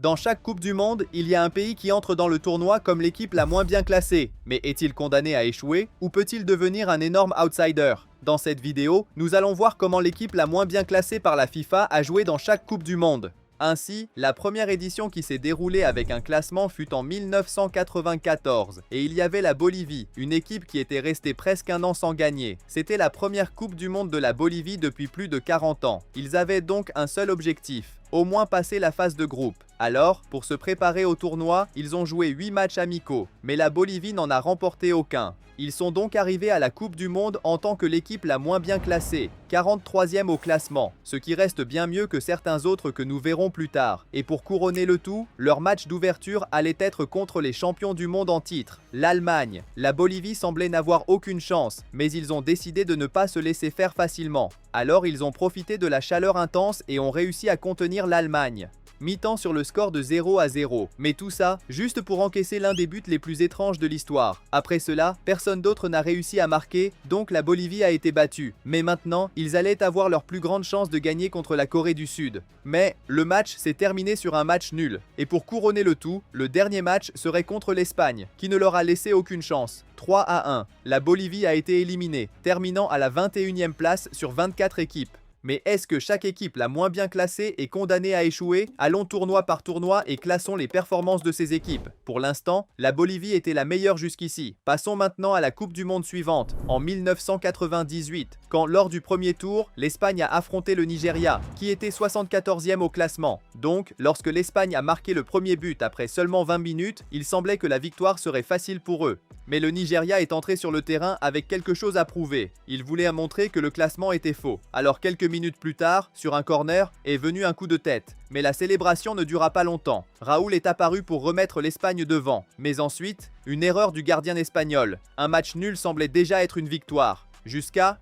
Dans chaque Coupe du Monde, il y a un pays qui entre dans le tournoi comme l'équipe la moins bien classée. Mais est-il condamné à échouer ou peut-il devenir un énorme outsider? Dans cette vidéo, nous allons voir comment l'équipe la moins bien classée par la FIFA a joué dans chaque Coupe du Monde. Ainsi, la première édition qui s'est déroulée avec un classement fut en 1994 et il y avait la Bolivie, une équipe qui était restée presque un an sans gagner. C'était la première Coupe du Monde de la Bolivie depuis plus de 40 ans. Ils avaient donc un seul objectif, au moins passer la phase de groupe. Alors, pour se préparer au tournoi, ils ont joué 8 matchs amicaux, mais la Bolivie n'en a remporté aucun. Ils sont donc arrivés à la Coupe du Monde en tant que l'équipe la moins bien classée, 43e au classement, ce qui reste bien mieux que certains autres que nous verrons plus tard. Et pour couronner le tout, leur match d'ouverture allait être contre les champions du monde en titre, l'Allemagne. La Bolivie semblait n'avoir aucune chance, mais ils ont décidé de ne pas se laisser faire facilement. Alors ils ont profité de la chaleur intense et ont réussi à contenir l'Allemagne. Mi-temps sur le score de 0-0, mais tout ça, juste pour encaisser l'un des buts les plus étranges de l'histoire. Après cela, personne d'autre n'a réussi à marquer, donc la Bolivie a été battue. Mais maintenant, ils allaient avoir leur plus grande chance de gagner contre la Corée du Sud. Mais le match s'est terminé sur un match nul. Et pour couronner le tout, le dernier match serait contre l'Espagne, qui ne leur a laissé aucune chance. 3-1. La Bolivie a été éliminée, terminant à la 21e place sur 24 équipes. Mais est-ce que chaque équipe la moins bien classée est condamnée à échouer? Allons tournoi par tournoi et classons les performances de ces équipes. Pour l'instant, la Bolivie était la meilleure jusqu'ici. Passons maintenant à la Coupe du Monde suivante, en 1998, quand lors du premier tour, l'Espagne a affronté le Nigeria, qui était 74e au classement. Donc, lorsque l'Espagne a marqué le premier but après seulement 20 minutes, il semblait que la victoire serait facile pour eux. Mais le Nigeria est entré sur le terrain avec quelque chose à prouver. Il voulait montrer que le classement était faux. Alors quelques minutes plus tard, sur un corner, est venu un coup de tête. Mais la célébration ne dura pas longtemps. Raoul est apparu pour remettre l'Espagne devant. Mais ensuite, une erreur du gardien espagnol. Un match nul semblait déjà être une victoire. Jusqu'à...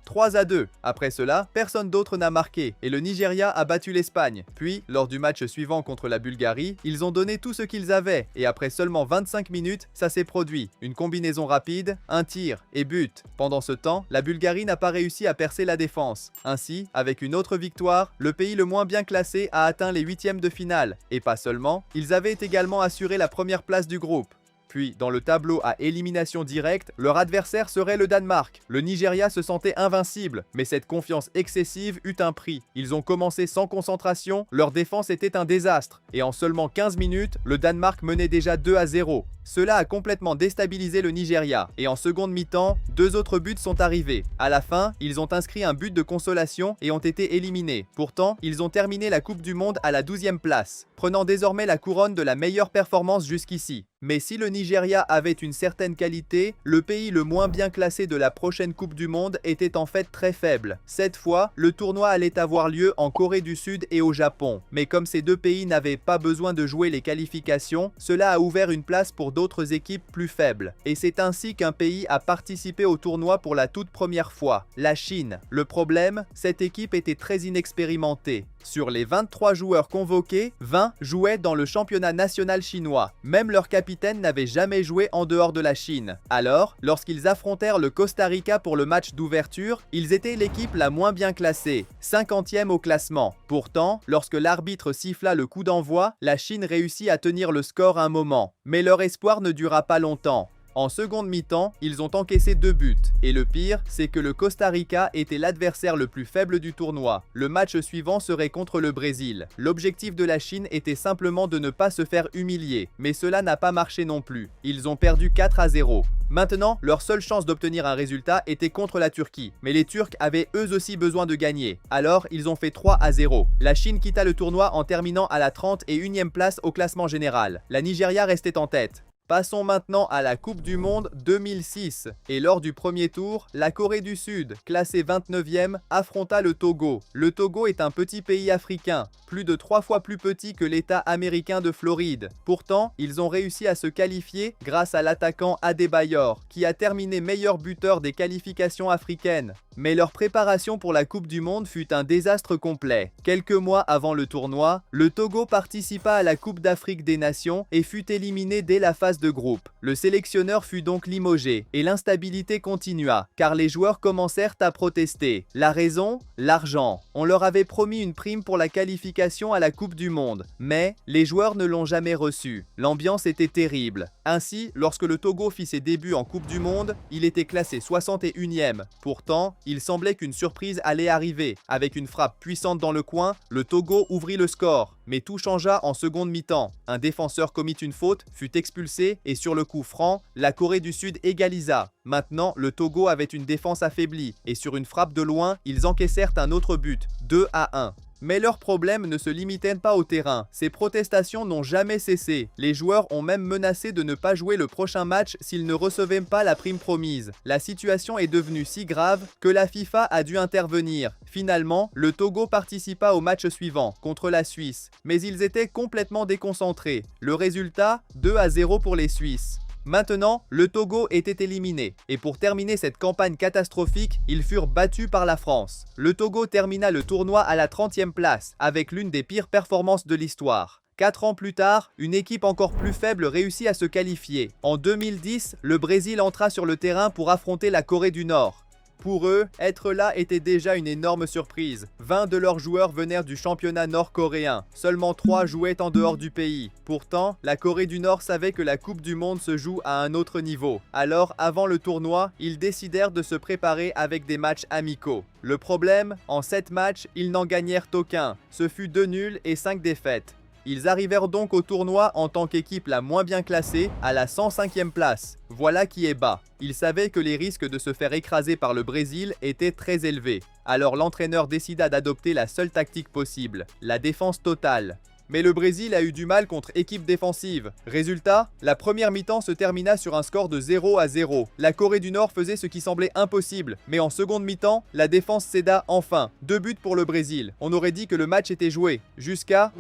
3-2. Après cela, personne d'autre n'a marqué et le Nigeria a battu l'Espagne. Puis, lors du match suivant contre la Bulgarie, ils ont donné tout ce qu'ils avaient et après seulement 25 minutes, ça s'est produit. Une combinaison rapide, un tir et but. Pendant ce temps, la Bulgarie n'a pas réussi à percer la défense. Ainsi, avec une autre victoire, le pays le moins bien classé a atteint les huitièmes de finale. Et pas seulement, ils avaient également assuré la première place du groupe. Puis, dans le tableau à élimination directe, leur adversaire serait le Danemark. Le Nigeria se sentait invincible, mais cette confiance excessive eut un prix. Ils ont commencé sans concentration, leur défense était un désastre. Et en seulement 15 minutes, le Danemark menait déjà 2-0. Cela a complètement déstabilisé le Nigeria. Et en seconde mi-temps, 2 autres buts sont arrivés. À la fin, ils ont inscrit un but de consolation et ont été éliminés. Pourtant, ils ont terminé la Coupe du Monde à la 12e place, prenant désormais la couronne de la meilleure performance jusqu'ici. Mais si le Nigeria avait une certaine qualité, le pays le moins bien classé de la prochaine Coupe du Monde était en fait très faible. Cette fois, le tournoi allait avoir lieu en Corée du Sud et au Japon. Mais comme ces deux pays n'avaient pas besoin de jouer les qualifications, cela a ouvert une place pour d'autres équipes plus faibles. Et c'est ainsi qu'un pays a participé au tournoi pour la toute première fois, la Chine. Le problème, cette équipe était très inexpérimentée. Sur les 23 joueurs convoqués, 20 jouaient dans le championnat national chinois. Même leur capitaine n'avait jamais joué en dehors de la Chine. Alors, lorsqu'ils affrontèrent le Costa Rica pour le match d'ouverture, ils étaient l'équipe la moins bien classée, 50e au classement. Pourtant, lorsque l'arbitre siffla le coup d'envoi, la Chine réussit à tenir le score un moment. Mais leur espoir ne dura pas longtemps. En seconde mi-temps, ils ont encaissé 2 buts. Et le pire, c'est que le Costa Rica était l'adversaire le plus faible du tournoi. Le match suivant serait contre le Brésil. L'objectif de la Chine était simplement de ne pas se faire humilier. Mais cela n'a pas marché non plus. Ils ont perdu 4-0. Maintenant, leur seule chance d'obtenir un résultat était contre la Turquie. Mais les Turcs avaient eux aussi besoin de gagner. Alors, ils ont fait 3-0. La Chine quitta le tournoi en terminant à la 31e place au classement général. La Nigeria restait en tête. Passons maintenant à la Coupe du Monde 2006. Et lors du premier tour, la Corée du Sud, classée 29e, affronta le Togo. Le Togo est un petit pays africain, plus de 3 fois plus petit que l'État américain de Floride. Pourtant, ils ont réussi à se qualifier grâce à l'attaquant Adebayor, qui a terminé meilleur buteur des qualifications africaines. Mais leur préparation pour la Coupe du Monde fut un désastre complet. Quelques mois avant le tournoi, le Togo participa à la Coupe d'Afrique des Nations et fut éliminé dès la phase phase de groupe. Le sélectionneur fut donc limogé et l'instabilité continua, car les joueurs commencèrent à protester. La raison? L'argent. On leur avait promis une prime pour la qualification à la Coupe du Monde, mais les joueurs ne l'ont jamais reçue. L'ambiance était terrible. Ainsi, lorsque le Togo fit ses débuts en Coupe du Monde, il était classé 61e. Pourtant, il semblait qu'une surprise allait arriver. Avec une frappe puissante dans le coin, le Togo ouvrit le score. Mais tout changea en seconde mi-temps. Un défenseur commit une faute, fut expulsé et sur le coup franc, la Corée du Sud égalisa. Maintenant, le Togo avait une défense affaiblie et sur une frappe de loin, ils encaissèrent un autre but, 2-1. Mais leurs problèmes ne se limitaient pas au terrain. Ces protestations n'ont jamais cessé. Les joueurs ont même menacé de ne pas jouer le prochain match s'ils ne recevaient pas la prime promise. La situation est devenue si grave que la FIFA a dû intervenir. Finalement, le Togo participa au match suivant, contre la Suisse. Mais ils étaient complètement déconcentrés. Le résultat, 2-0 pour les Suisses. Maintenant, le Togo était éliminé, et pour terminer cette campagne catastrophique, ils furent battus par la France. Le Togo termina le tournoi à la 30e place, avec l'une des pires performances de l'histoire. 4 ans plus tard, une équipe encore plus faible réussit à se qualifier. En 2010, le Brésil entra sur le terrain pour affronter la Corée du Nord. Pour eux, être là était déjà une énorme surprise. 20 de leurs joueurs venèrent du championnat nord-coréen. Seulement 3 jouaient en dehors du pays. Pourtant, la Corée du Nord savait que la Coupe du Monde se joue à un autre niveau. Alors, avant le tournoi, ils décidèrent de se préparer avec des matchs amicaux. Le problème, en 7 matchs, ils n'en gagnèrent aucun. Ce fut 2 nuls et 5 défaites. Ils arrivèrent donc au tournoi en tant qu'équipe la moins bien classée, à la 105e place. Voilà qui est bas. Ils savaient que les risques de se faire écraser par le Brésil étaient très élevés. Alors l'entraîneur décida d'adopter la seule tactique possible, la défense totale. Mais le Brésil a eu du mal contre équipe défensive. Résultat, la première mi-temps se termina sur un score de 0-0. La Corée du Nord faisait ce qui semblait impossible, mais en seconde mi-temps, la défense céda enfin. 2 buts pour le Brésil. On aurait dit que le match était joué, jusqu'à...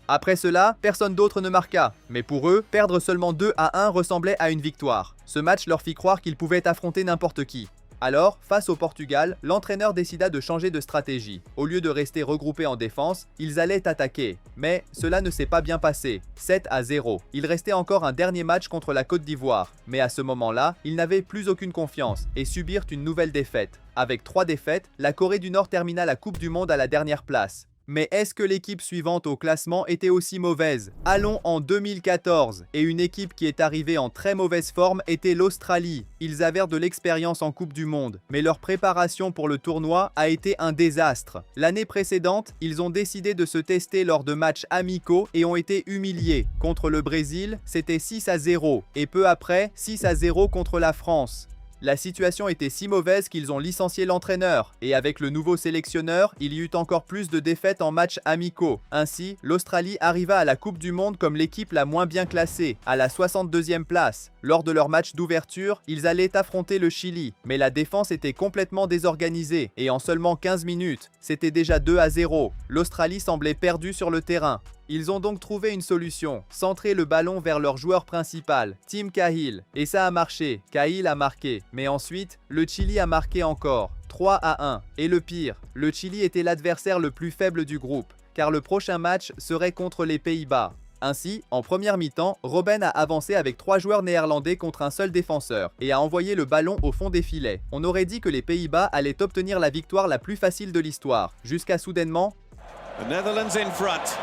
Après cela, personne d'autre ne marqua. Mais pour eux, perdre seulement 2-1 ressemblait à une victoire. Ce match leur fit croire qu'ils pouvaient affronter n'importe qui. Alors, face au Portugal, l'entraîneur décida de changer de stratégie. Au lieu de rester regroupés en défense, ils allaient attaquer. Mais cela ne s'est pas bien passé. 7-0. Il restait encore un dernier match contre la Côte d'Ivoire. Mais à ce moment-là, ils n'avaient plus aucune confiance et subirent une nouvelle défaite. Avec 3 défaites, la Corée du Nord termina la Coupe du Monde à la dernière place. Mais est-ce que l'équipe suivante au classement était aussi mauvaise? Allons en 2014, et une équipe qui est arrivée en très mauvaise forme était l'Australie. Ils avaient de l'expérience en Coupe du Monde, mais leur préparation pour le tournoi a été un désastre. L'année précédente, ils ont décidé de se tester lors de matchs amicaux et ont été humiliés. Contre le Brésil, c'était 6-0, et peu après, 6-0 contre la France. La situation était si mauvaise qu'ils ont licencié l'entraîneur, et avec le nouveau sélectionneur, il y eut encore plus de défaites en matchs amicaux. Ainsi, l'Australie arriva à la Coupe du Monde comme l'équipe la moins bien classée, à la 62e place. Lors de leur match d'ouverture, ils allaient affronter le Chili, mais la défense était complètement désorganisée, et en seulement 15 minutes, c'était déjà 2-0. L'Australie semblait perdue sur le terrain. Ils ont donc trouvé une solution, centrer le ballon vers leur joueur principal, Tim Cahill. Et ça a marché, Cahill a marqué. Mais ensuite, le Chili a marqué encore, 3-1. Et le pire, le Chili était l'adversaire le plus faible du groupe, car le prochain match serait contre les Pays-Bas. Ainsi, en première mi-temps, Robben a avancé avec 3 joueurs néerlandais contre un seul défenseur et a envoyé le ballon au fond des filets. On aurait dit que les Pays-Bas allaient obtenir la victoire la plus facile de l'histoire, jusqu'à soudainement... The Netherlands in front.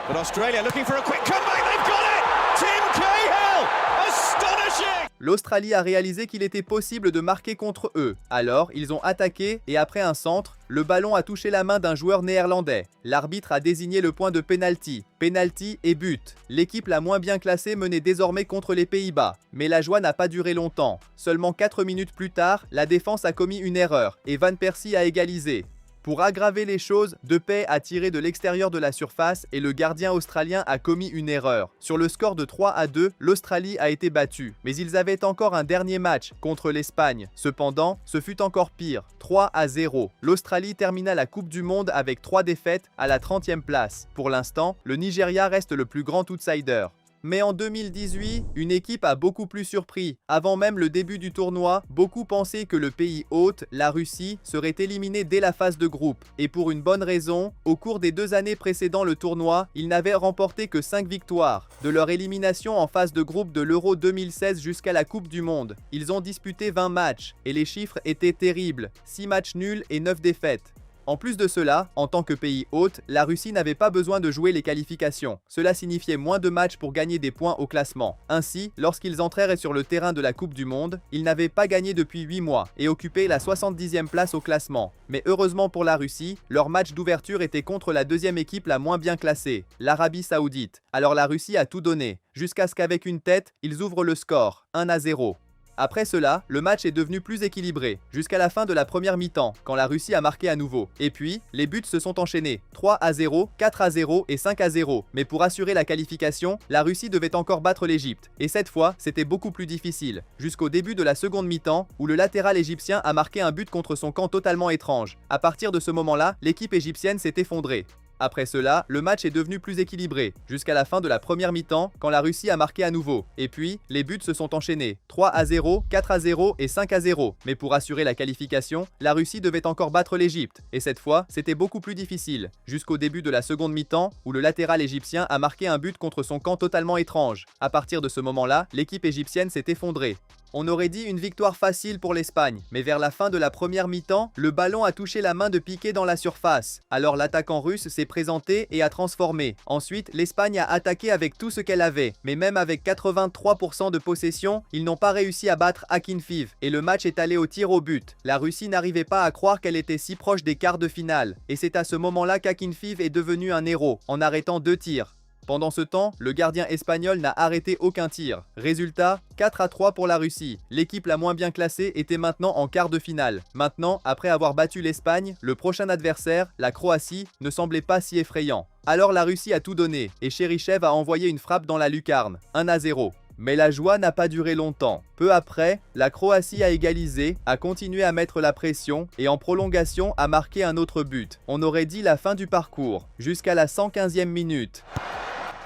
But Australia looking for a quick comeback, they've got it! Tim Cahill! Astonishing! L'Australie a réalisé qu'il était possible de marquer contre eux. Alors, ils ont attaqué et après un centre, le ballon a touché la main d'un joueur néerlandais. L'arbitre a désigné le point de pénalty. Pénalty et but. L'équipe la moins bien classée menait désormais contre les Pays-Bas. Mais la joie n'a pas duré longtemps. Seulement 4 minutes plus tard, la défense a commis une erreur et Van Persie a égalisé. Pour aggraver les choses, Depay a tiré de l'extérieur de la surface et le gardien australien a commis une erreur. Sur le score de 3-2, l'Australie a été battue. Mais ils avaient encore un dernier match contre l'Espagne. Cependant, ce fut encore pire, 3-0. L'Australie termina la Coupe du Monde avec 3 défaites à la 30e place. Pour l'instant, le Nigeria reste le plus grand outsider. Mais en 2018, une équipe a beaucoup plus surpris. Avant même le début du tournoi, beaucoup pensaient que le pays hôte, la Russie, serait éliminé dès la phase de groupe. Et pour une bonne raison, au cours des 2 années précédant le tournoi, ils n'avaient remporté que 5 victoires. De leur élimination en phase de groupe de l'Euro 2016 jusqu'à la Coupe du Monde, ils ont disputé 20 matchs, et les chiffres étaient terribles, 6 matchs nuls et 9 défaites. En plus de cela, en tant que pays hôte, la Russie n'avait pas besoin de jouer les qualifications. Cela signifiait moins de matchs pour gagner des points au classement. Ainsi, lorsqu'ils entrèrent sur le terrain de la Coupe du Monde, ils n'avaient pas gagné depuis 8 mois et occupaient la 70e place au classement. Mais heureusement pour la Russie, leur match d'ouverture était contre la deuxième équipe la moins bien classée, l'Arabie Saoudite. Alors la Russie a tout donné, jusqu'à ce qu'avec une tête, ils ouvrent le score, 1-0. Après cela, le match est devenu plus équilibré, jusqu'à la fin de la première mi-temps, quand la Russie a marqué à nouveau. Et puis, les buts se sont enchaînés, 3-0, 4-0 et 5-0. Mais pour assurer la qualification, la Russie devait encore battre l'Égypte. Et cette fois, c'était beaucoup plus difficile, jusqu'au début de la seconde mi-temps, où le latéral égyptien a marqué un but contre son camp totalement étrange. À partir de ce moment-là, l'équipe égyptienne s'est effondrée. Après cela, le match est devenu plus équilibré, jusqu'à la fin de la première mi-temps, quand la Russie a marqué à nouveau. Et puis, les buts se sont enchaînés, 3-0, 4-0 et 5-0. Mais pour assurer la qualification, la Russie devait encore battre l'Égypte. Et cette fois, c'était beaucoup plus difficile, jusqu'au début de la seconde mi-temps, où le latéral égyptien a marqué un but contre son camp totalement étrange. À partir de ce moment-là, l'équipe égyptienne s'est effondrée. On aurait dit une victoire facile pour l'Espagne, mais vers la fin de la première mi-temps, le ballon a touché la main de Piqué dans la surface. Alors l'attaquant russe s'est présenté et a transformé. Ensuite, l'Espagne a attaqué avec tout ce qu'elle avait, mais même avec 83% de possession, ils n'ont pas réussi à battre Akinfeev et le match est allé au tir au but. La Russie n'arrivait pas à croire qu'elle était si proche des quarts de finale, et c'est à ce moment-là qu'Akinfeev est devenu un héros, en arrêtant 2 tirs. Pendant ce temps, le gardien espagnol n'a arrêté aucun tir. Résultat, 4-3 pour la Russie. L'équipe la moins bien classée était maintenant en quart de finale. Maintenant, après avoir battu l'Espagne, le prochain adversaire, la Croatie, ne semblait pas si effrayant. Alors la Russie a tout donné, et Cherichev a envoyé une frappe dans la lucarne, 1-0. Mais la joie n'a pas duré longtemps. Peu après, la Croatie a égalisé, a continué à mettre la pression et en prolongation a marqué un autre but. On aurait dit la fin du parcours, jusqu'à la 115e minute.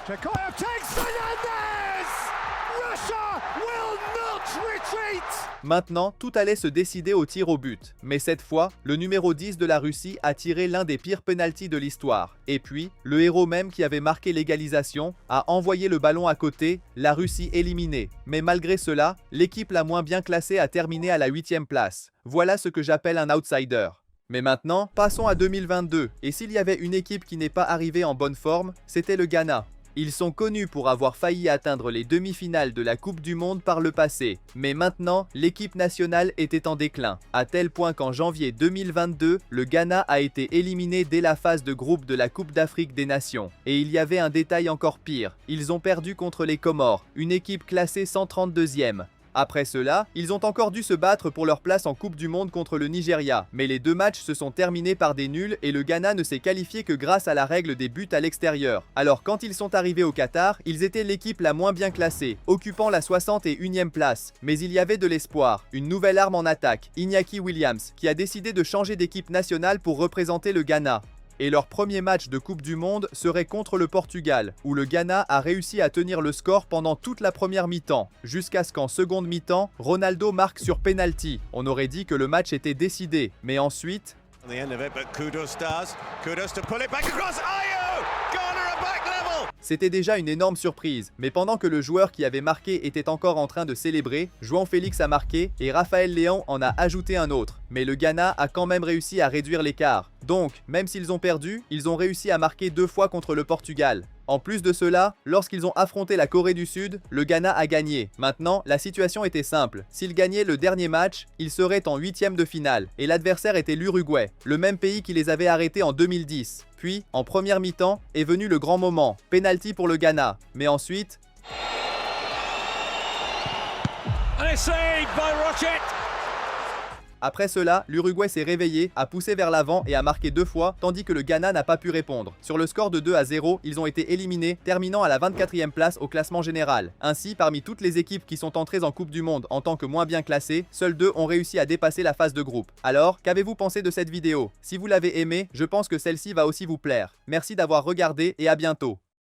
Chikoya takes Fernandez! Russia will not retreat! Maintenant, tout allait se décider au tir au but. Mais cette fois, le numéro 10 de la Russie a tiré l'un des pires pénaltys de l'histoire. Et puis, le héros même qui avait marqué l'égalisation a envoyé le ballon à côté, la Russie éliminée. Mais malgré cela, l'équipe la moins bien classée a terminé à la 8e place. Voilà ce que j'appelle un outsider. Mais maintenant, passons à 2022. Et s'il y avait une équipe qui n'est pas arrivée en bonne forme, c'était le Ghana. Ils sont connus pour avoir failli atteindre les demi-finales de la Coupe du Monde par le passé. Mais maintenant, l'équipe nationale était en déclin, à tel point qu'en janvier 2022, le Ghana a été éliminé dès la phase de groupe de la Coupe d'Afrique des Nations. Et il y avait un détail encore pire, ils ont perdu contre les Comores, une équipe classée 132e. Après cela, ils ont encore dû se battre pour leur place en Coupe du Monde contre le Nigeria, mais les 2 matchs se sont terminés par des nuls et le Ghana ne s'est qualifié que grâce à la règle des buts à l'extérieur. Alors quand ils sont arrivés au Qatar, ils étaient l'équipe la moins bien classée, occupant la 61e place. Mais il y avait de l'espoir, une nouvelle arme en attaque, Iñaki Williams, qui a décidé de changer d'équipe nationale pour représenter le Ghana. Et leur premier match de Coupe du Monde serait contre le Portugal, où le Ghana a réussi à tenir le score pendant toute la première mi-temps, jusqu'à ce qu'en seconde mi-temps, Ronaldo marque sur penalty. On aurait dit que le match était décidé, mais ensuite... C'était déjà une énorme surprise, mais pendant que le joueur qui avait marqué était encore en train de célébrer, João Félix a marqué et Raphaël Léão en a ajouté un autre. Mais le Ghana a quand même réussi à réduire l'écart. Donc, même s'ils ont perdu, ils ont réussi à marquer 2 fois contre le Portugal. En plus de cela, lorsqu'ils ont affronté la Corée du Sud, le Ghana a gagné. Maintenant, la situation était simple. S'ils gagnaient le dernier match, ils seraient en 8e de finale. Et l'adversaire était l'Uruguay, le même pays qui les avait arrêtés en 2010. Puis, en première mi-temps, est venu le grand moment. Penalty pour le Ghana. Mais ensuite... Après cela, l'Uruguay s'est réveillé, a poussé vers l'avant et a marqué 2 fois, tandis que le Ghana n'a pas pu répondre. Sur le score de 2-0, ils ont été éliminés, terminant à la 24e place au classement général. Ainsi, parmi toutes les équipes qui sont entrées en Coupe du Monde en tant que moins bien classées, seules 2 ont réussi à dépasser la phase de groupe. Alors, qu'avez-vous pensé de cette vidéo? Si vous l'avez aimée, je pense que celle-ci va aussi vous plaire. Merci d'avoir regardé et à bientôt.